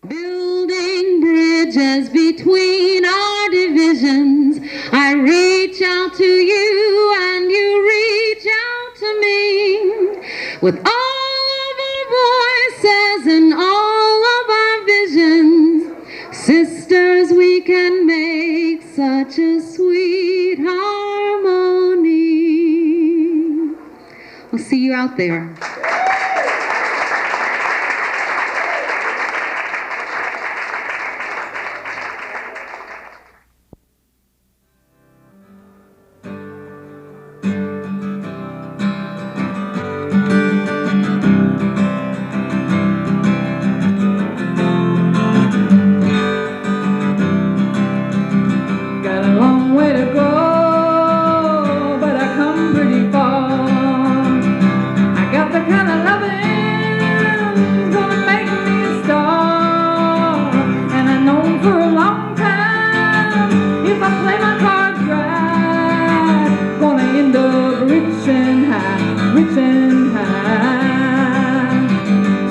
Building bridges between our divisions. I reach out to you and you reach out to me. With all of our voices and all of our visions, sisters, we can make such a sweet harmony. I'll see you out there.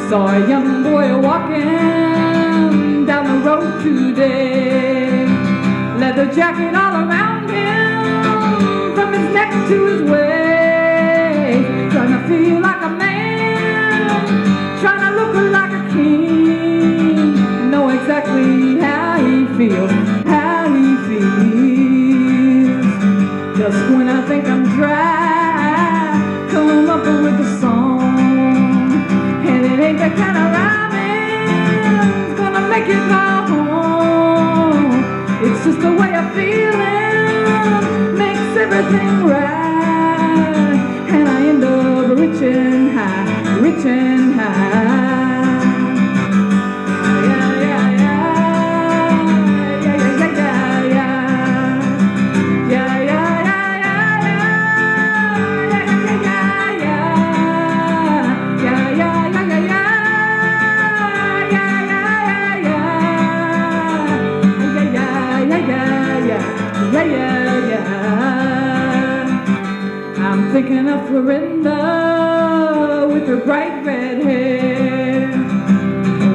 Saw a young boy walking down the road today, leather jacket all around him, from his neck to his waist, trying to feel like a man, trying to look like a king, know exactly how he feels, just when I think I'm dry, come up with a song. Ain't that kind of rhyming's gonna make you go home. It's just the way I'm feeling makes everything right, and I end up rich and high. I'm thinking of Florinda with her bright red hair,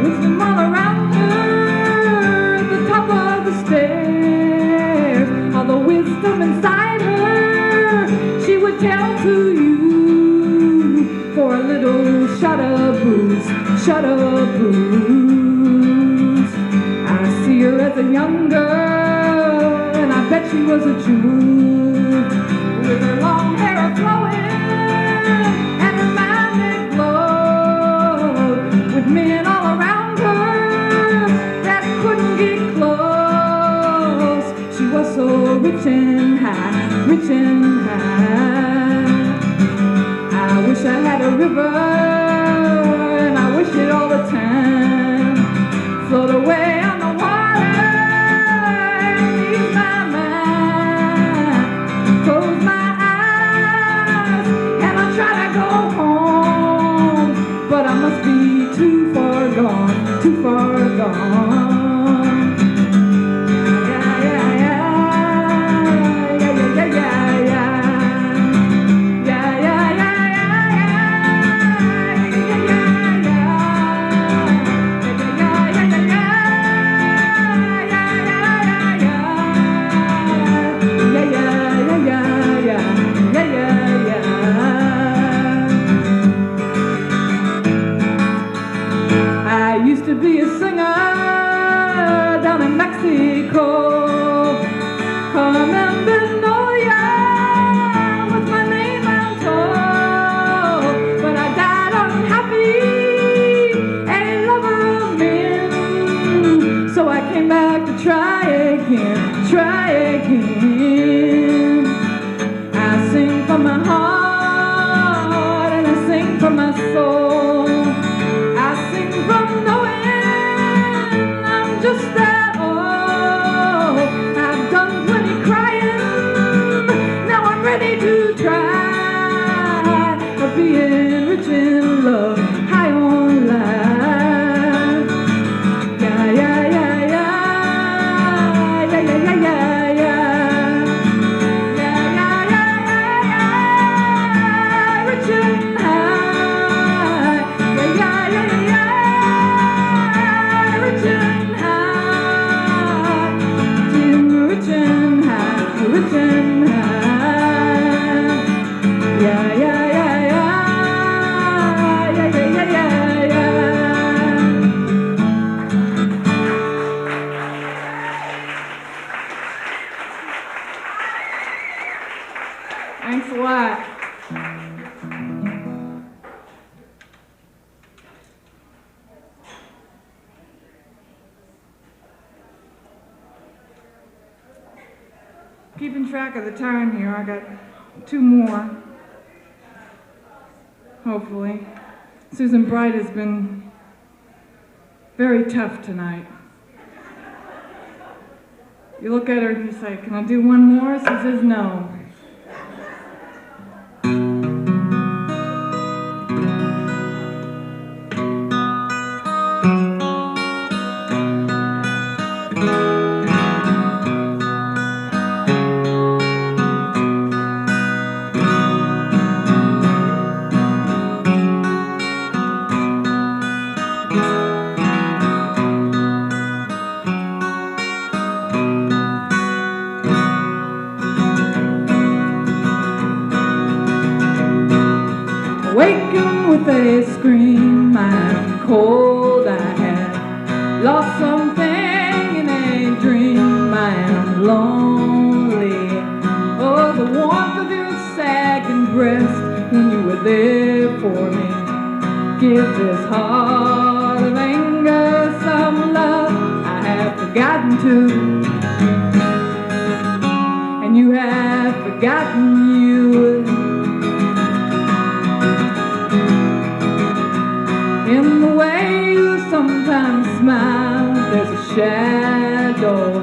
wisdom all around her at the top of the stairs, all the wisdom inside her she would tell to you for a little shot of booze. I see her as a young girl, and I bet she was a Jew, with her long hair flowing and her mind that glowed, with men all around her that couldn't get close. She was so rich and high. I wish I had a river, and I wish it all the time, float away on the water and ease my mind, close my eyes and I try to go home, but I must be too far gone. I used to be a singer down in Mexico, Camembinoya was my name I'm told, but I died unhappy, a lover of men, so I came back to try again. I sing from my heart and I sing from my soul. I sing from knowing I'm just that old. I've done plenty crying, now I'm ready to try for being rich in love, high on life. Yeah, yeah, yeah, yeah, yeah, yeah, yeah, yeah. Rich Thanks a lot. Keeping track of the time here, I got 2 more. Hopefully. Susan Bright has been very tough tonight. You look at her and you say, "Can I do one more?" She says no. Waking with a scream, I'm cold, I had lost something in a dream, I am lonely. Oh, the warmth of your sagging breast when you were there for me. Give this heart of anger some love I have forgotten to, and you have forgotten you. In the way you sometimes smile, there's a shadow.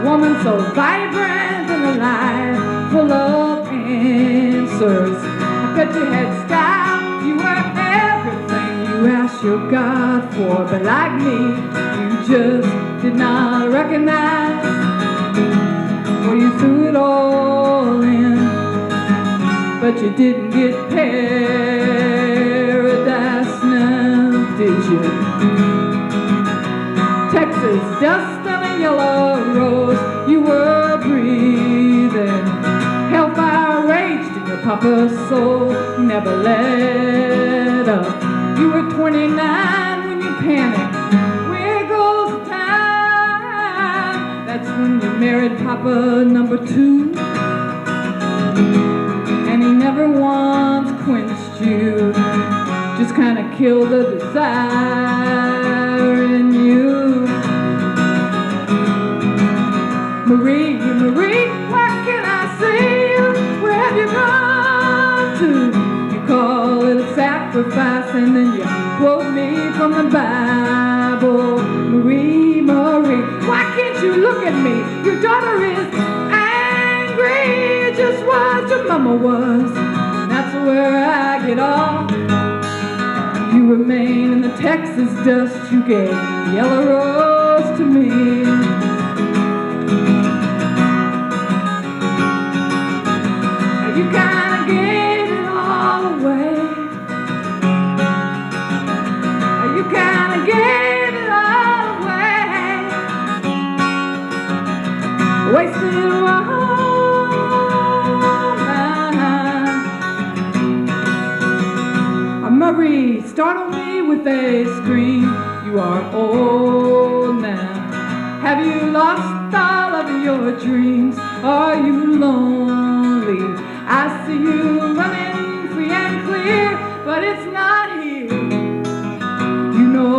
Woman so vibrant and alive, full of answers. I bet you had style, you were everything you asked your God for. But like me, you just did not recognize, or you threw it all in, but you didn't get paradise now, did you? Texas dust and a yellow rose, you were breathing. Hellfire raged in your papa's soul, never let up. You were 29 when you panicked. Where goes the time? That's when you married Papa number 2. And he never once quenched you, just kind of killed the desire in you. Marie, Marie, why can't I see you? Where have you gone to? You call it a sacrifice and then you quote me from the Bible. Marie, Marie, why can't you look at me? Your daughter is angry, just what your mama was. And that's where I get off. You remain in the Texas dust, you gave the yellow rose to me. You kinda gave it all away. You kinda gave it all away. Wasted it all. Marie, startle me with a scream. You are old now. Have you lost all of your dreams? Are you lonely? I see you running free and clear, but it's not here. You no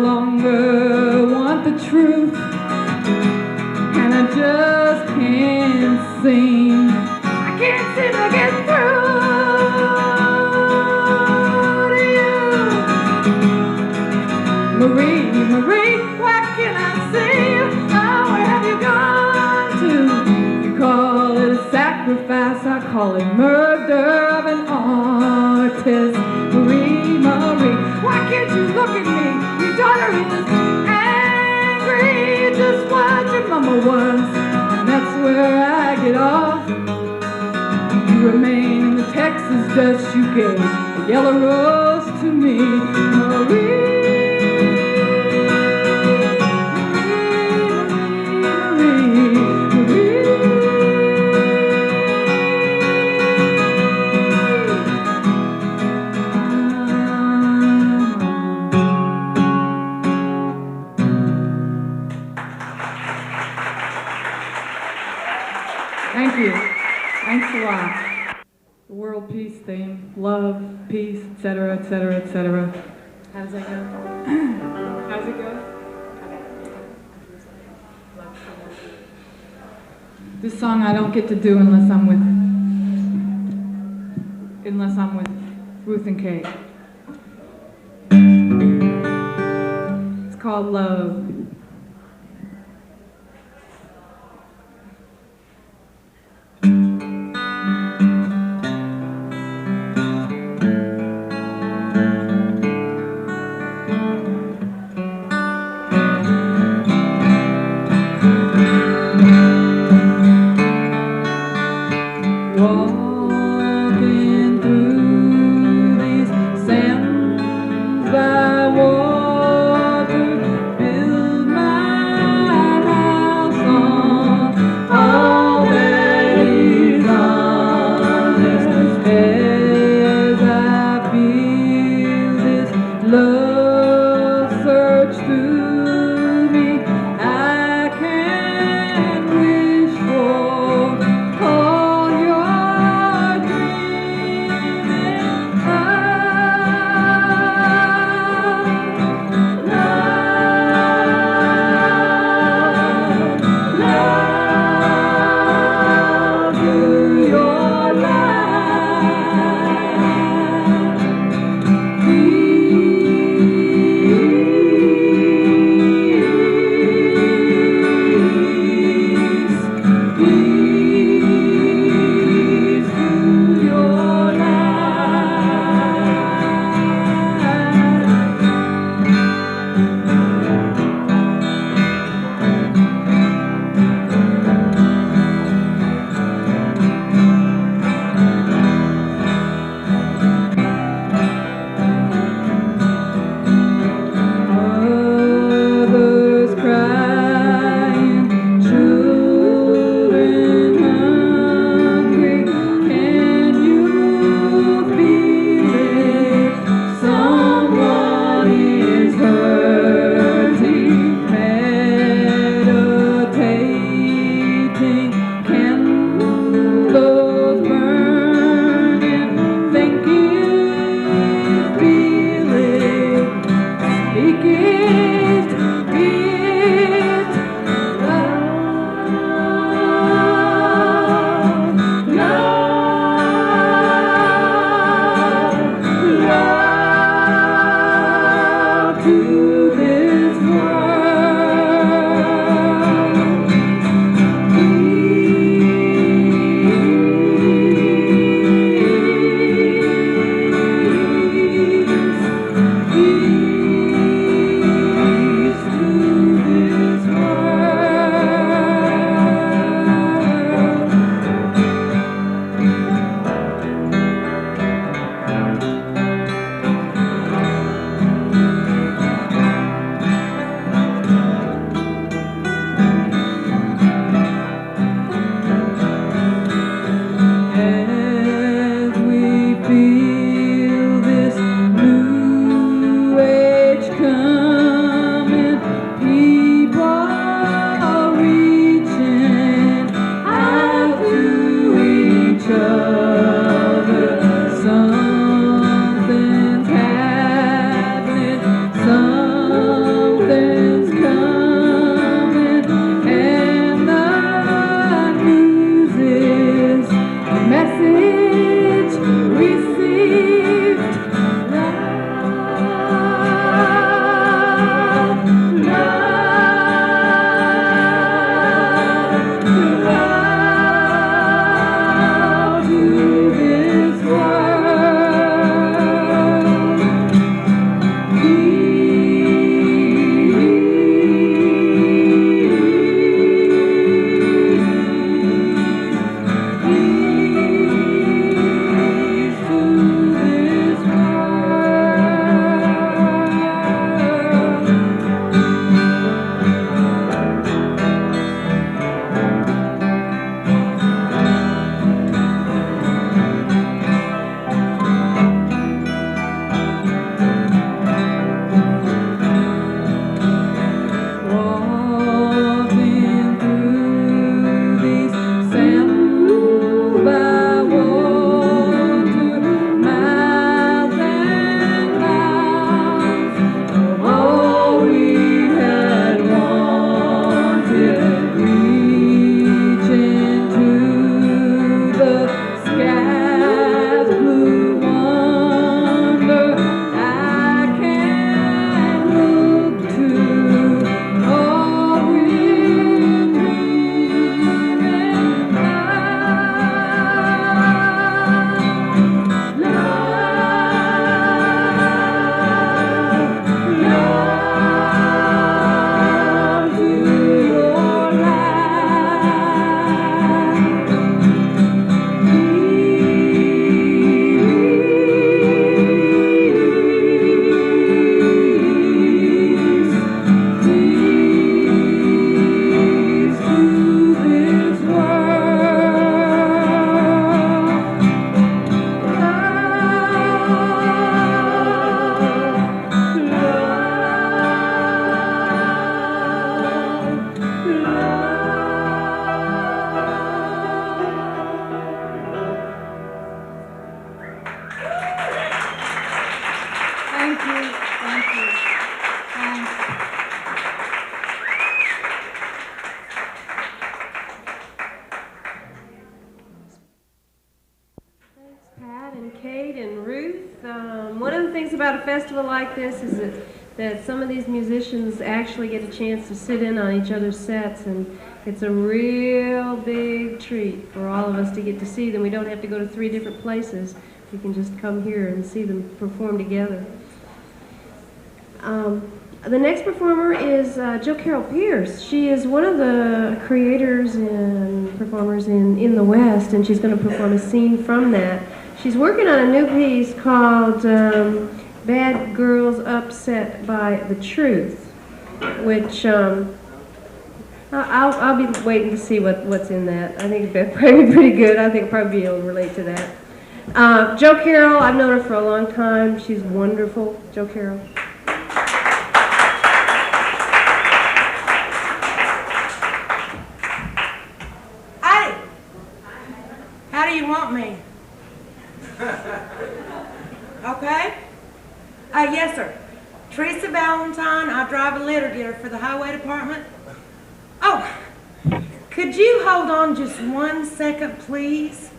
longer want the truth, and I just can't seem. I can't seem to get through. Marie, Marie, why can't I see you? Oh, where have you gone to? You call it a sacrifice, I call it murder of an artist. Marie, Marie, why can't you look at me? Your daughter is angry, just what your mama was. And that's where I get off. You remain in the Texas dust, you gave a yellow rose to me. Marie. Thank you. Thanks a lot. world peace theme. Love, peace, etc., etc., etc. How does that go? How does it go? This song I don't get to do unless I'm with Ruth and Kate. It's called Love. Walking through these sands by water, build my house on all that is honest. As I feel this love surge through me, I can wish for all your Kate and Ruth. One of the things about a festival like this is that some of these musicians actually get a chance to sit in on each other's sets, and it's a real big treat for all of us to get to see them. We don't have to go to 3 different places. We can just come here and see them perform together. The next performer is Carol Pearce. She is one of the creators and performers in the West, and she's going to perform a scene from that. She's working on a new piece called Bad Girls Upset by the Truth, which I'll be waiting to see what's in that. I think it'll probably be pretty good. I think I'll probably be able to relate to that. Carol, I've known her for a long time. She's wonderful. Carol. How do you want me? Okay? Yes, sir. Teresa Valentine. I drive a litter getter for the highway department. Oh, could you hold on just 1 second, please?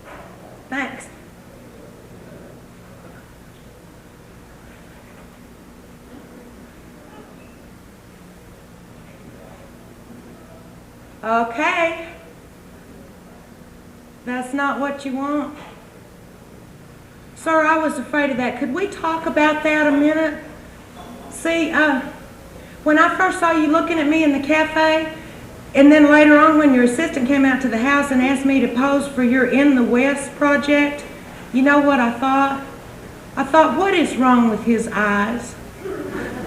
Thanks. Okay. That's not what you want? Sir, I was afraid of that. Could we talk about that a minute? See, when I first saw you looking at me in the cafe, and then later on when your assistant came out to the house and asked me to pose for your In the West project, you know what I thought? I thought, what is wrong with his eyes?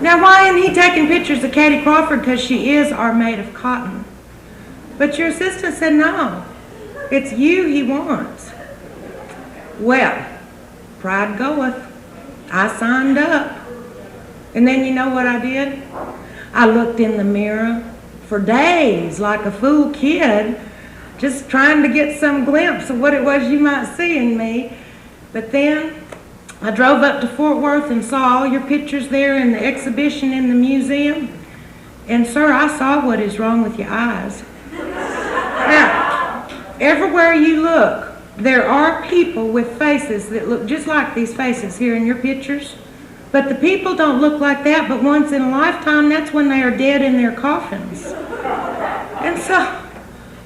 Now, why isn't he taking pictures of Katie Crawford because she is our maid of cotton? But your assistant said no. It's you he wants. Well, pride goeth. I signed up. And then you know what I did? I looked in the mirror for days like a fool kid, just trying to get some glimpse of what it was you might see in me. But then I drove up to Fort Worth and saw all your pictures there in the exhibition in the museum. And sir, I saw what is wrong with your eyes. Now, everywhere you look, there are people with faces that look just like these faces here in your pictures. But the people don't look like that, but once in a lifetime, that's when they are dead in their coffins. And so,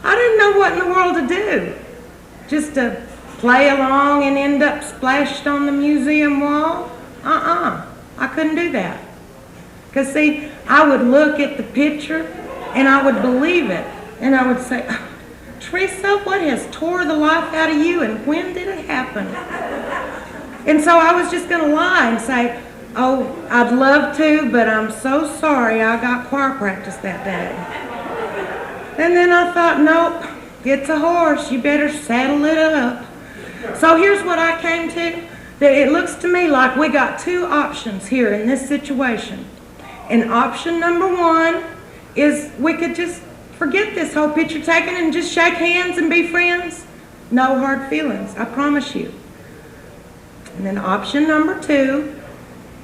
I didn't know what in the world to do. Just to play along and end up splashed on the museum wall? I couldn't do that. Because see, I would look at the picture and I would believe it. And I would say, Teresa, what has tore the life out of you and when did it happen? And so I was just going to lie and say, oh, I'd love to, but I'm so sorry I got choir practice that day. And then I thought, nope, it's a horse, you better saddle it up. So here's what I came to, that it looks to me like we got 2 options here in this situation. And option number 1 is we could just forget this whole picture taking and just shake hands and be friends. No hard feelings, I promise you. And then option number 2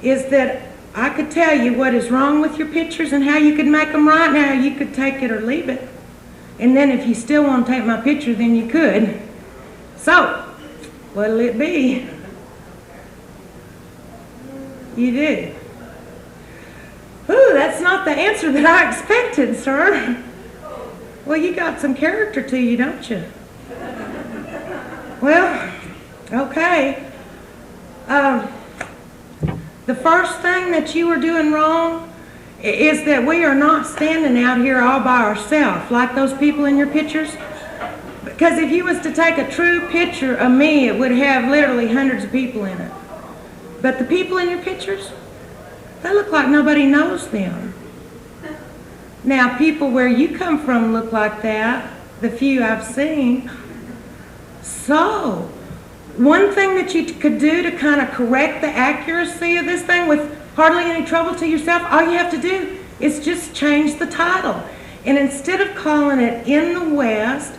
is that I could tell you what is wrong with your pictures and how you could make them right. Now you could take it or leave it. And then if you still want to take my picture, then you could. So, what'll it be? You do. Ooh, that's not the answer that I expected, sir. Well, you got some character to you, don't you? Well, okay. The first thing that you are doing wrong is that we are not standing out here all by ourselves like those people in your pictures. Because if you was to take a true picture of me, it would have literally hundreds of people in it. But the people in your pictures, they look like nobody knows them. Now, people where you come from look like that, the few I've seen. So, one thing that you could do to kind of correct the accuracy of this thing with hardly any trouble to yourself, all you have to do is just change the title. And instead of calling it In the West,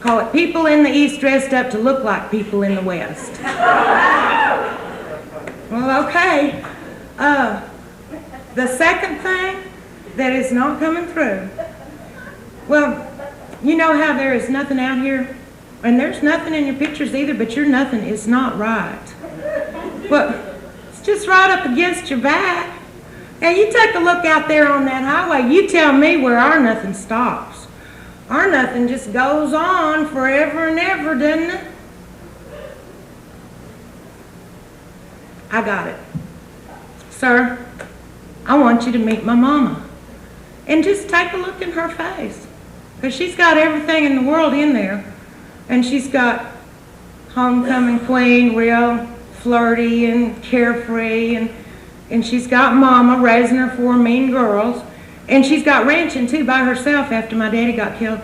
call it People in the East Dressed Up to Look Like People in the West. Well, okay. The second thing that is not coming through. Well, you know how there is nothing out here? And there's nothing in your pictures either, but your nothing is not right. Well, it's just right up against your back. Now, you take a look out there on that highway. You tell me where our nothing stops. Our nothing just goes on forever and ever, doesn't it? I got it. Sir, I want you to meet my mama. And just take a look in her face. Because she's got everything in the world in there. And she's got homecoming queen, real flirty and carefree. And she's got mama raising her 4 mean girls. And she's got ranching too by herself after my daddy got killed.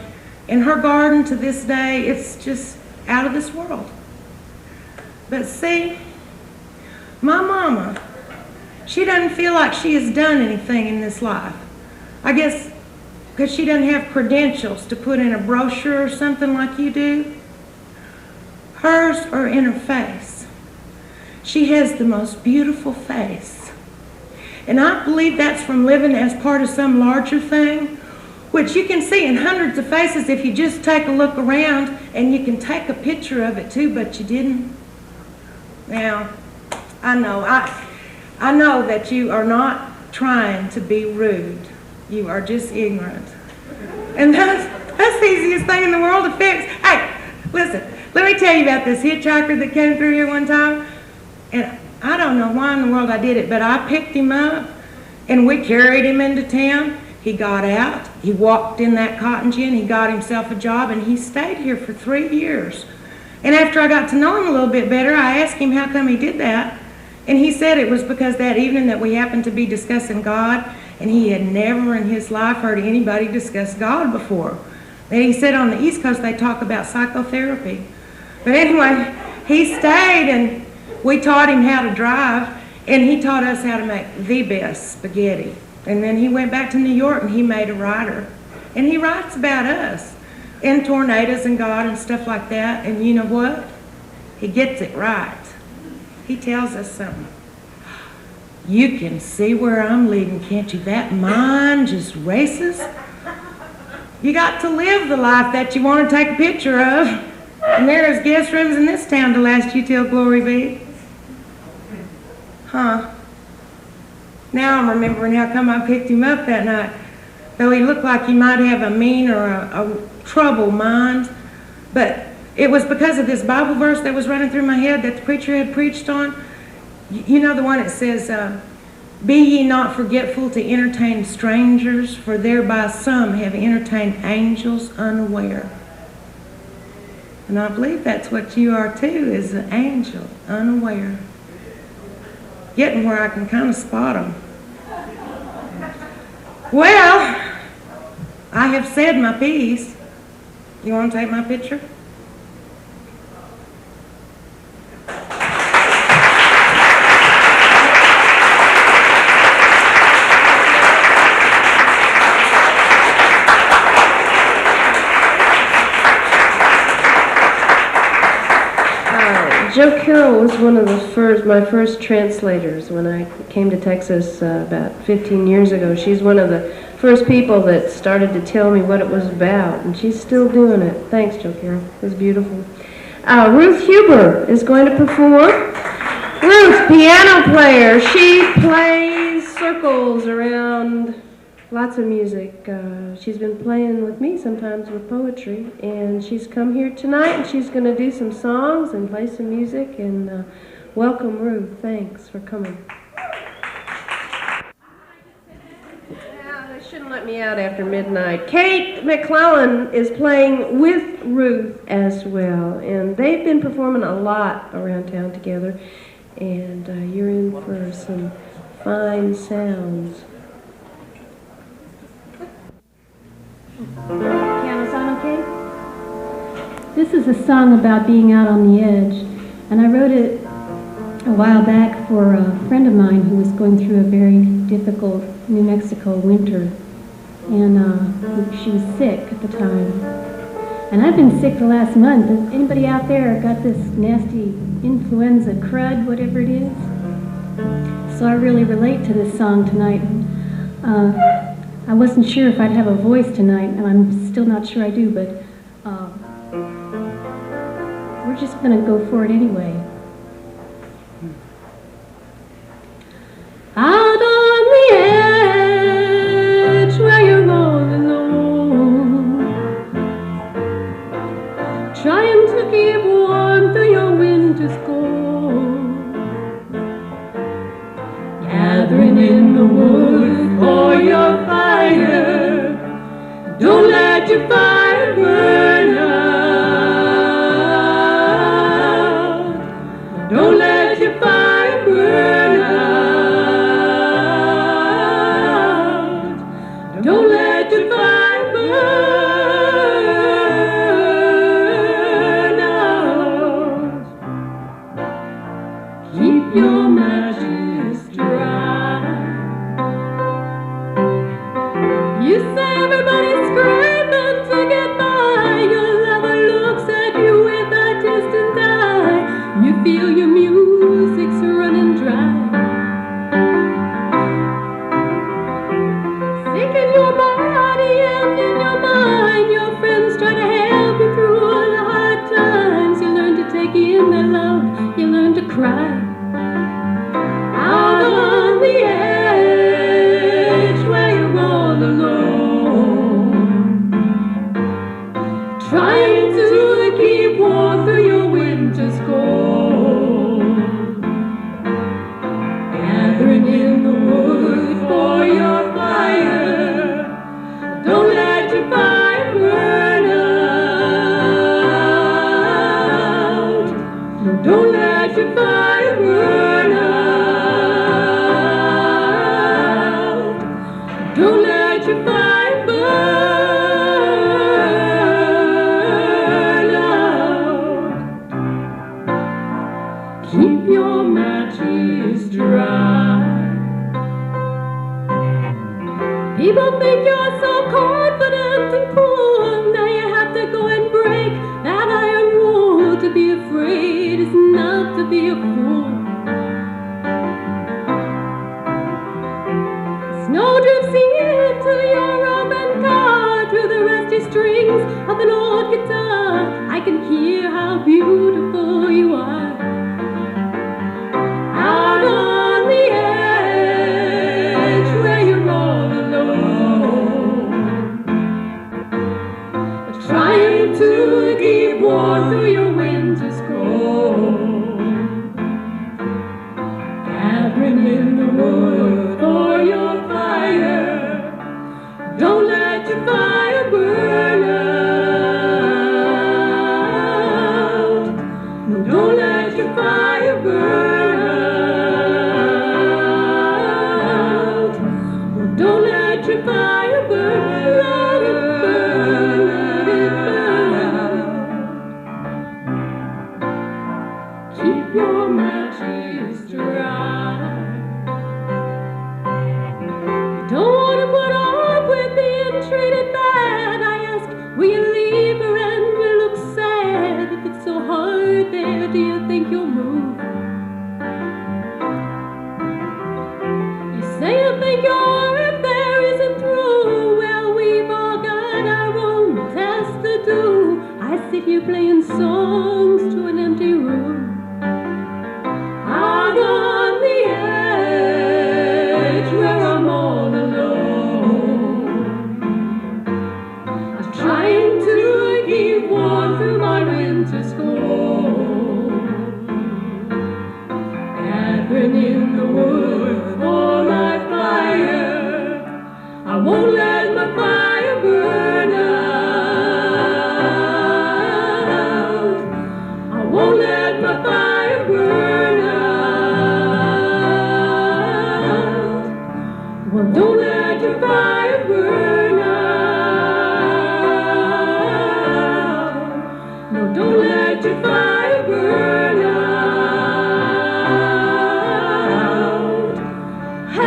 In her garden to this day, it's just out of this world. But see, my mama, she doesn't feel like she has done anything in this life. I guess because she doesn't have credentials to put in a brochure or something like you do. Hers are in her face. She has the most beautiful face. And I believe that's from living as part of some larger thing, which you can see in hundreds of faces if you just take a look around, and you can take a picture of it too, but you didn't. Now, I know that you are not trying to be rude. You are just ignorant. And that's the easiest thing in the world to fix. Hey, listen, let me tell you about this hitchhiker that came through here one time. And I don't know why in the world I did it, but I picked him up and we carried him into town. He got out, he walked in that cotton gin, he got himself a job, and he stayed here for 3 years. And after I got to know him a little bit better, I asked him how come he did that. And he said it was because that evening that we happened to be discussing God, and he had never in his life heard anybody discuss God before. And he said on the East Coast they talk about psychotherapy. But anyway, he stayed, and we taught him how to drive, and he taught us how to make the best spaghetti. And then he went back to New York and he made a writer. And he writes about us and tornadoes and God and stuff like that. And you know what? He gets it right. He tells us something. You can see where I'm leading, can't you? That mind just races. You got to live the life that you want to take a picture of. And there's guest rooms in this town to last you till glory be. Huh. Now I'm remembering how come I picked him up that night. Though he looked like he might have a mean or a troubled mind. But it was because of this Bible verse that was running through my head that the preacher had preached on. You know the one that says, be ye not forgetful to entertain strangers, for thereby some have entertained angels unaware. And I believe that's what you are too, is an angel unaware. Getting where I can kind of spot them. Well, I have said my piece. You want to take my picture? Joe Carroll was one of my first translators when I came to Texas about 15 years ago. She's one of the first people that started to tell me what it was about, and she's still doing it. Thanks, Joe Carroll. It was beautiful. Ruth Huber is going to perform. Ruth, piano player. She plays circles around lots of music. She's been playing with me sometimes with poetry, and she's come here tonight, and she's going to do some songs and play some music. And welcome, Ruth. Thanks for coming. Yeah, they shouldn't let me out after midnight. Kate McLennan is playing with Ruth as well, and they've been performing a lot around town together, and you're in for some fine sounds. Piano sound okay? This is a song about being out on the edge, and I wrote it a while back for a friend of mine who was going through a very difficult New Mexico winter, and she was sick at the time. And I've been sick the last month. Has anybody out there got this nasty influenza crud, whatever it is? So I really relate to this song tonight. I wasn't sure if I'd have a voice tonight, and I'm still not sure I do, but we're just going to go for it anyway. the wood for your fire. Don't let your fire burn out. Don't let your fire burn out. Don't let your fire burn out. Keep your matches dry. You say everybody's screaming to get by. Your lover looks at you with a distant eye. You feel your music's running dry. Sick in your body and in your mind. Your friends try to help you through all the hard times. You learn to take in their love. You learn to cry. Out on the edge where you're all alone, trying to keep warm through your winter's cold, gathering in the wood for your fire. Don't let your fire burn out. No, don't let your fire burn out. Don't let your fire burn out. Keep your matches dry. People think you're so confident and cool. Now you have to go and break that iron rule. To be afraid is not to be a fool. Snow drifts into your open car through the rusty strings of an old guitar. I can hear how beautiful you are. Out on the edge where you're all alone, trying to keep warm through your winter's cold, gathering in the wood for your fire. Don't let your fire burn out. No, don't let your fire burn out. No, don't let your fire burn. Let it burn, let it burn. Keep your matches dry. Don't want to put up with being treated bad. I ask, will you leave her and you look sad? If it's so hard there, do you think you'll move? You say you think your work there isn't through. Well, we've all got our own tasks to do. I sit here playing songs to an empty room. Out on the edge where I'm all alone, I'm trying to keep warm through my winter's cold, gathering in the wood for my fire. I won't let my fire burn out. I won't let my fire burn out. Well, don't let your fire burn out. No, don't let your fire burn out. Hey,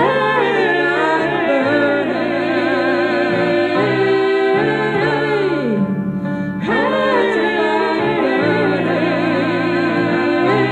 hey, hey, hey.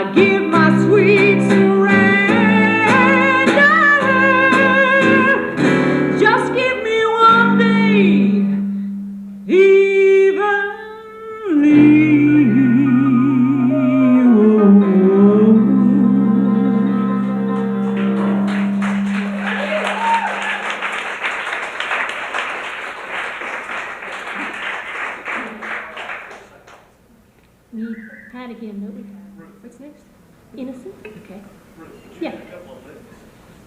I give my sweet surrender. Just give me one day, evenly. Need Pat again, don't we? What's next? Innocent? Okay. Yeah.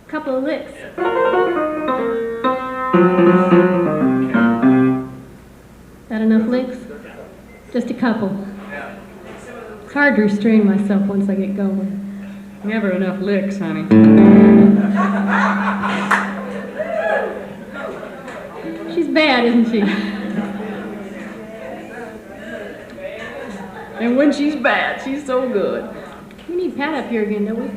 Couple of licks. That enough licks? Just a couple. It's hard to restrain myself once I get going. Never enough licks, honey. She's bad, isn't she? And when she's bad, she's so good. We need Pat up here again, don't we?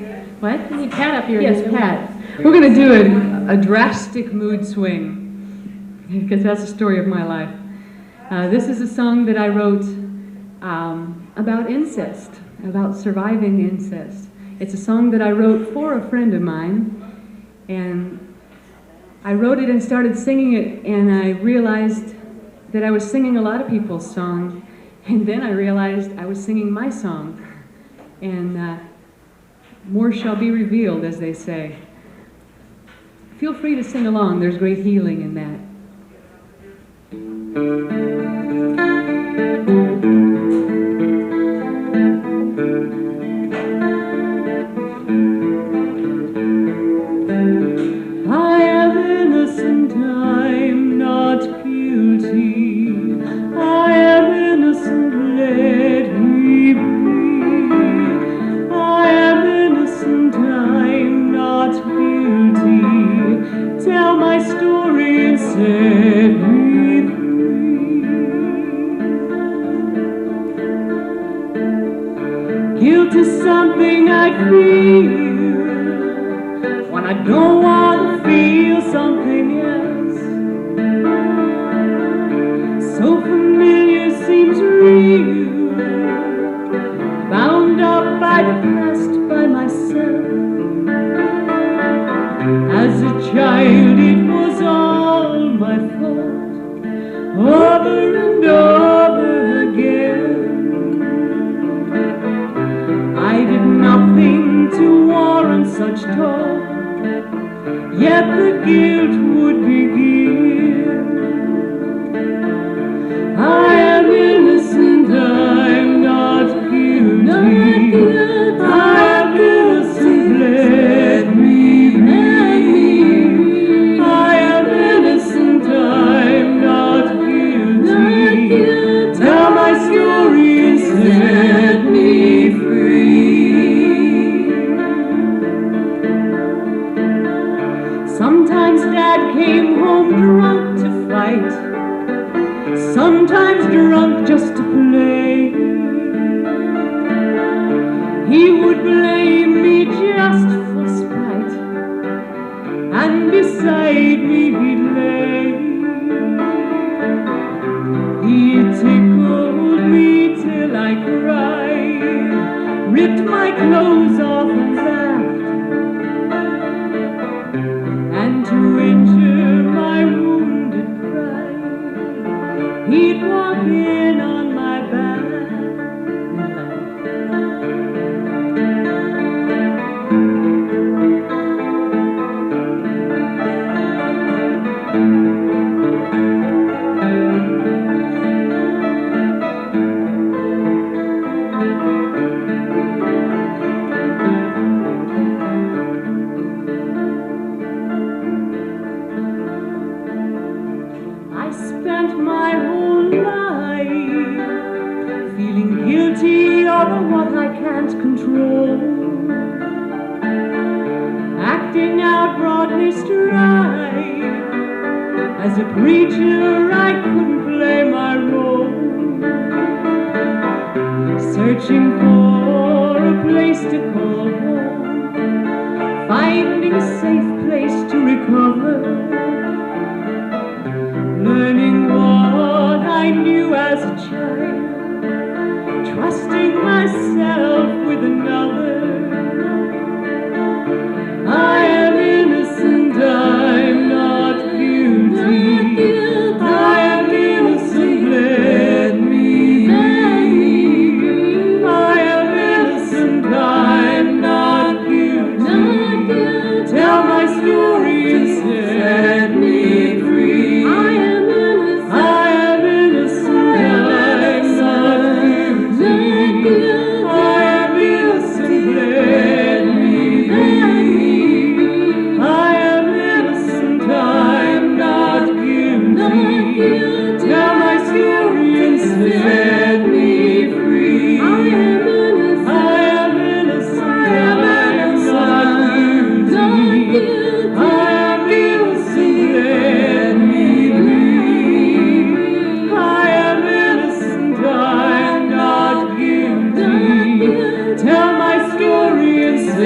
What? We need Pat up here Yes, again. don't we? Pat. We're going to do a drastic mood swing, because that's the story of my life. This is a song that I wrote about incest, about surviving incest. It's a song that I wrote for a friend of mine, and I wrote it and started singing it, and I realized that I was singing a lot of people's song, and then I realized I was singing my song, and more shall be revealed, as they say. Feel free to sing along. There's great healing in that. I am innocent, I'm not guilty. I am innocent, let me be. I am innocent, I'm not guilty. Tell my story and set me free. Guilt is something I feel when I don't want to feel something else. So familiar seems real, bound up by the past, by myself. As a child it was all my fault, over and over again. I did nothing to warrant such talk, yet the guilt would begin. I am innocent, I'm not guilty. I am innocent, let me be. I am innocent, I'm not guilty. Tell my story and set me free. Sometimes Dad came home drunk to fight, sometimes drunk just to play. He would blame me just for spite, and beside me he'd lay. He tickled me till I cried, ripped my clothes off and laughed, and to injure my wounded pride, he'd walk in on my back and laugh. I spent my whole life feeling guilty over what I can't control, acting out broadly straight. As a preacher I couldn't play my role, searching for a place to call home, finding a safe place to recover, learning what I knew as a child, trusting myself with another.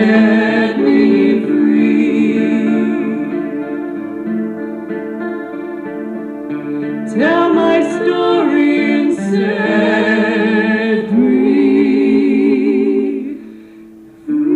set me free. Tell my story and set me free.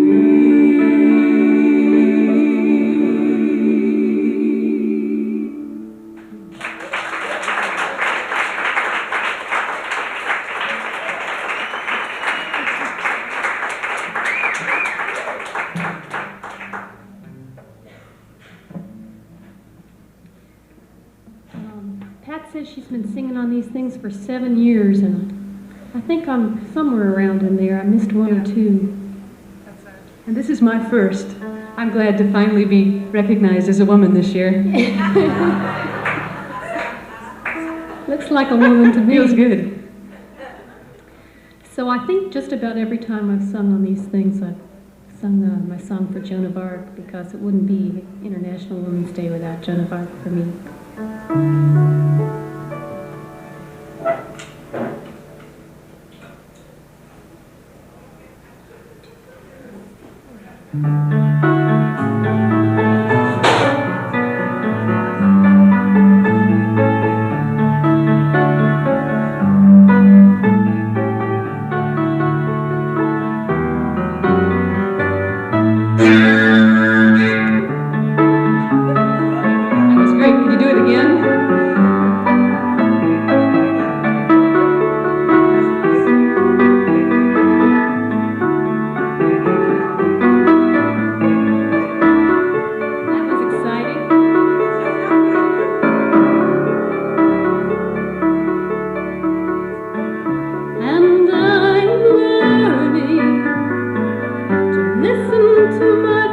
Pat says she's been singing on these things for 7 years, and I think I'm somewhere around in there. I missed one or two. And this is my first. I'm glad to finally be recognized as a woman this year. Looks like a woman to me. Feels good. So I think just about every time I've sung on these things, I've sung my song for Joan of Arc, because it wouldn't be International Women's Day without Joan of Arc for me. That was great. Can you do it again? That was exciting. And I'm learning to listen to my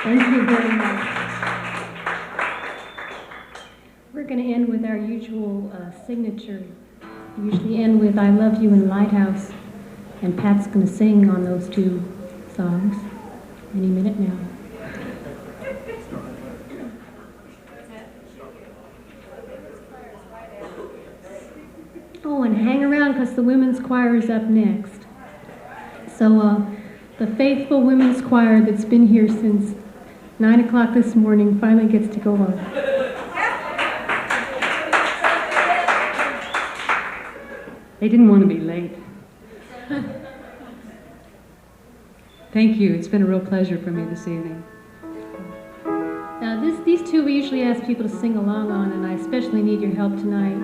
Thank you very much. We're going to end with our usual signature. We usually end with I Love You in Lighthouse, and Pat's going to sing on those two songs any minute now. Oh, and hang around because the women's choir is up next. So the faithful women's choir that's been here since 9 o'clock this morning finally gets to go on. They didn't want to be late. Thank you. It's been a real pleasure for me this evening. Now, these two we usually ask people to sing along on, and I especially need your help tonight.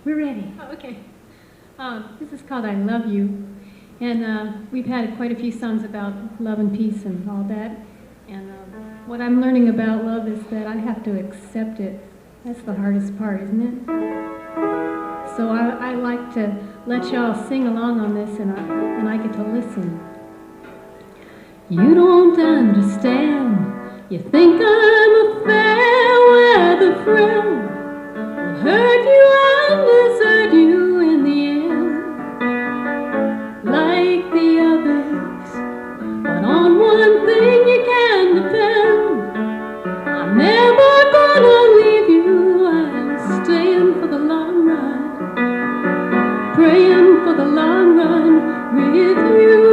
We're ready. Oh, okay. This is called I Love You. And we've had quite a few songs about love and peace and all that. And what I'm learning about love is that I have to accept it. That's the hardest part, isn't it? So I like to let y'all sing along on this, and I get to listen. You don't understand. You think I'm a fair weather friend. I'll hurt you and desert you in the end, like the others. But on one thing you can depend. I'm never gonna leave you. I'm staying for the long run, praying for the long run with you.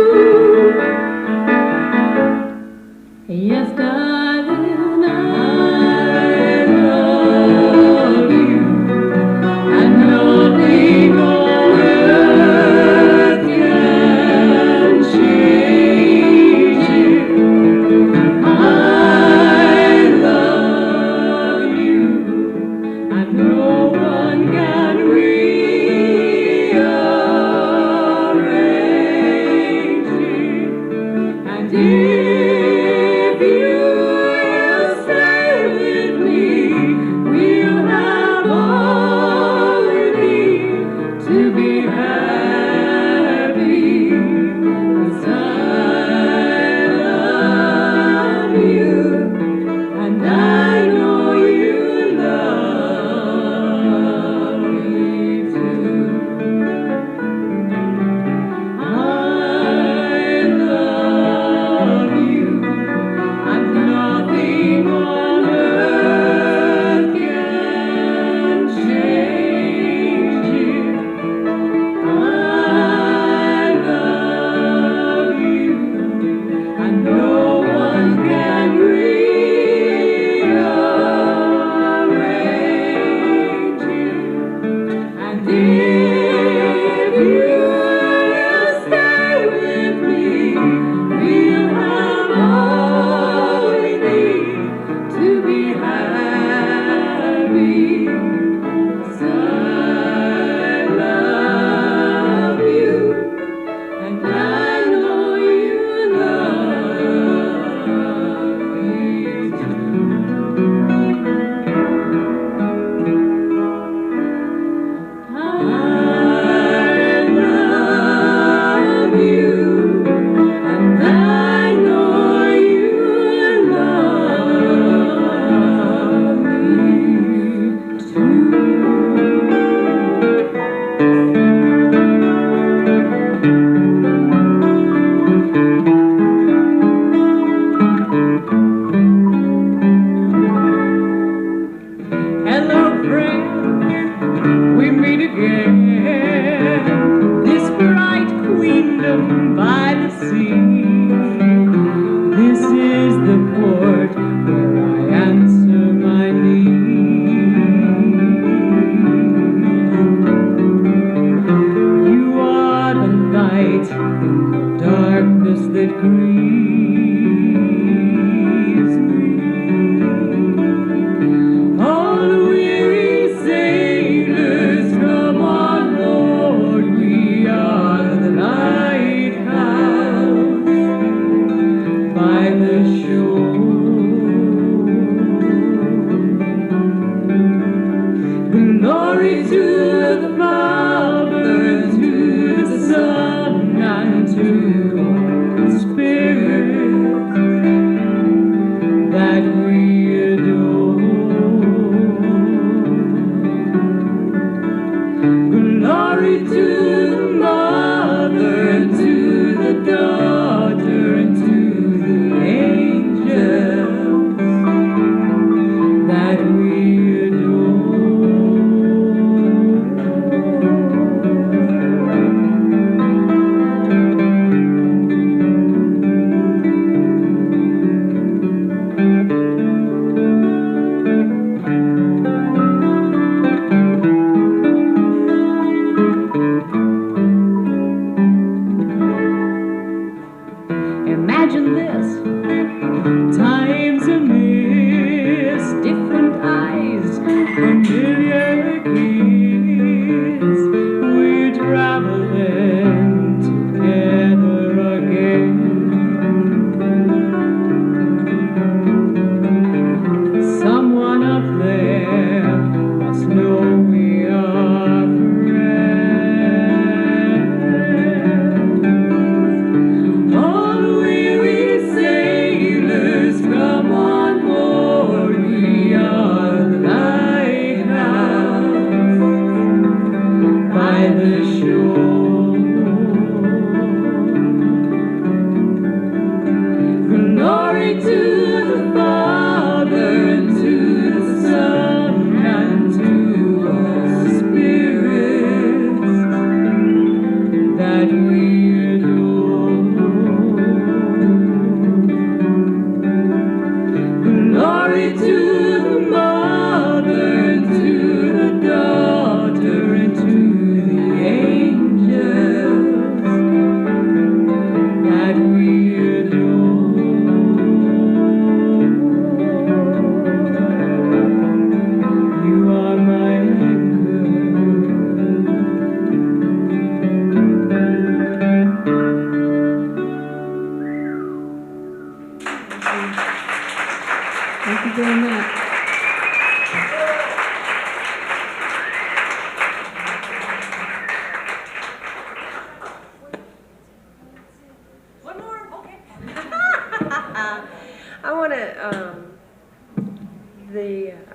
Yes, darling, I love you, and nothing on earth can change you. I love you, and no one can rearrange it. And if you will stay with me, we'll have all we need to be happy. 'Cause I love you, and I know you love me too. I love you, and nothing on earth can change you. I love you, and no one can rearrange you. And if you will stay with me, we'll have all we need to be happy. 'Cause I love you, and I know you love me too. I love you, and I know you love me too. Hello, friend, we meet again. This bright queendom by the sea. This is the port where I answer my need. You are the light in the darkness that grieves me. All weary sailors, come on board. We are the lighthouse by the shore.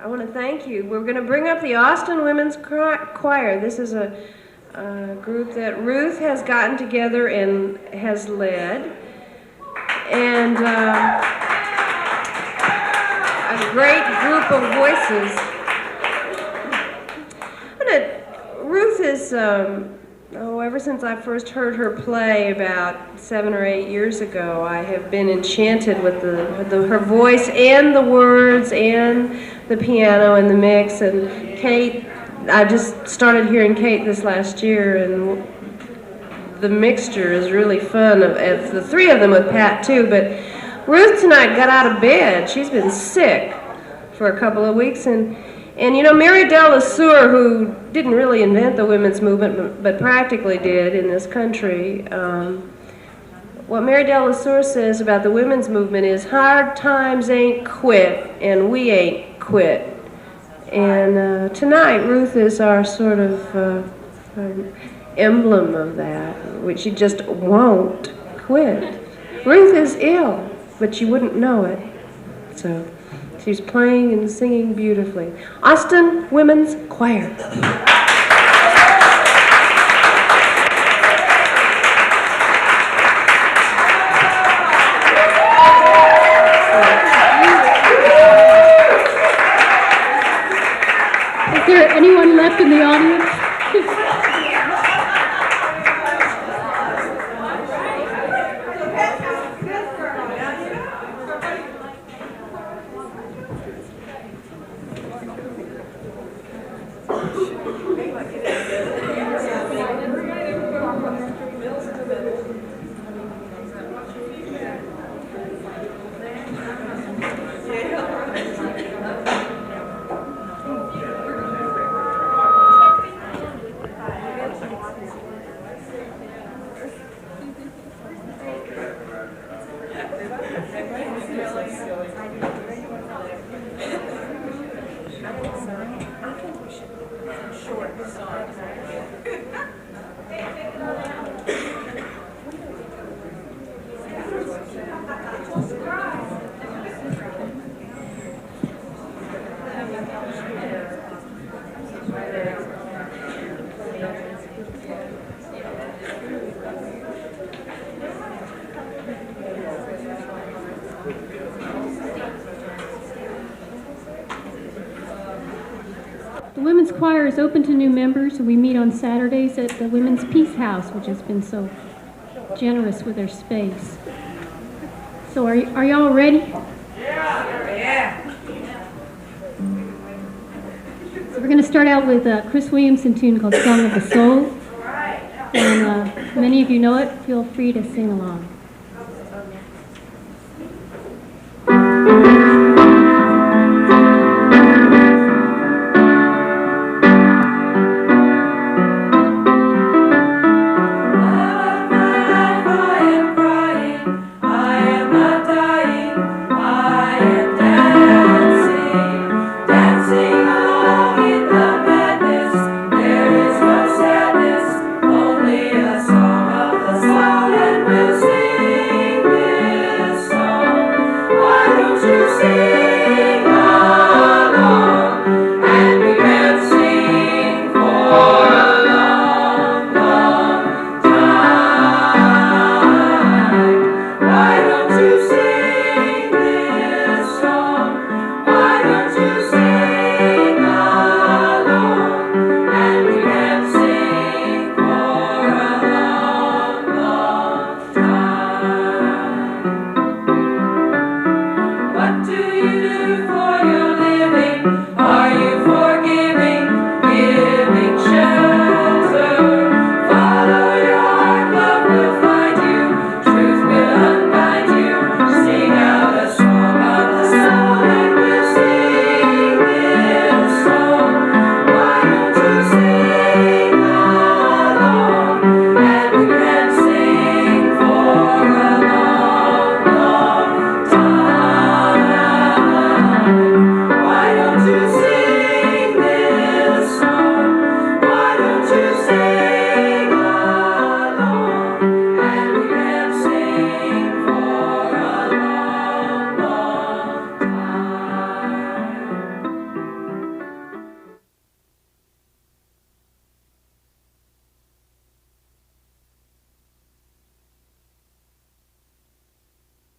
I want to thank you. We're going to bring up the Austin Women's Choir. This is a group that Ruth has gotten together and has led. And a great group of voices. Ruth is, ever since I first heard her play about 7 or 8 years ago, I have been enchanted with her voice and the words and the piano and the mix. And Kate, I just started hearing Kate this last year, and the mixture is really fun of the three of them with Pat too. But Ruth tonight got out of bed. She's been sick for a couple of weeks, and you know, Mary Delassure, who didn't really invent the women's movement, but practically did in this country, what Mary Delassure says about the women's movement is hard times ain't quit, and we ain't quit. And tonight, Ruth is our sort of emblem of that, which she just won't quit. Ruth is ill, but you wouldn't know it. So she's playing and singing beautifully. Austin Women's Choir. Is there anyone left in the audience? The Women's Choir is open to new members. We meet on Saturdays at the Women's Peace House, which has been so generous with their space. So are y'all ready? Yeah. So we're going to start out with a Chris Williamson tune called Song of the Soul. And many of you know it. Feel free to sing along. What do you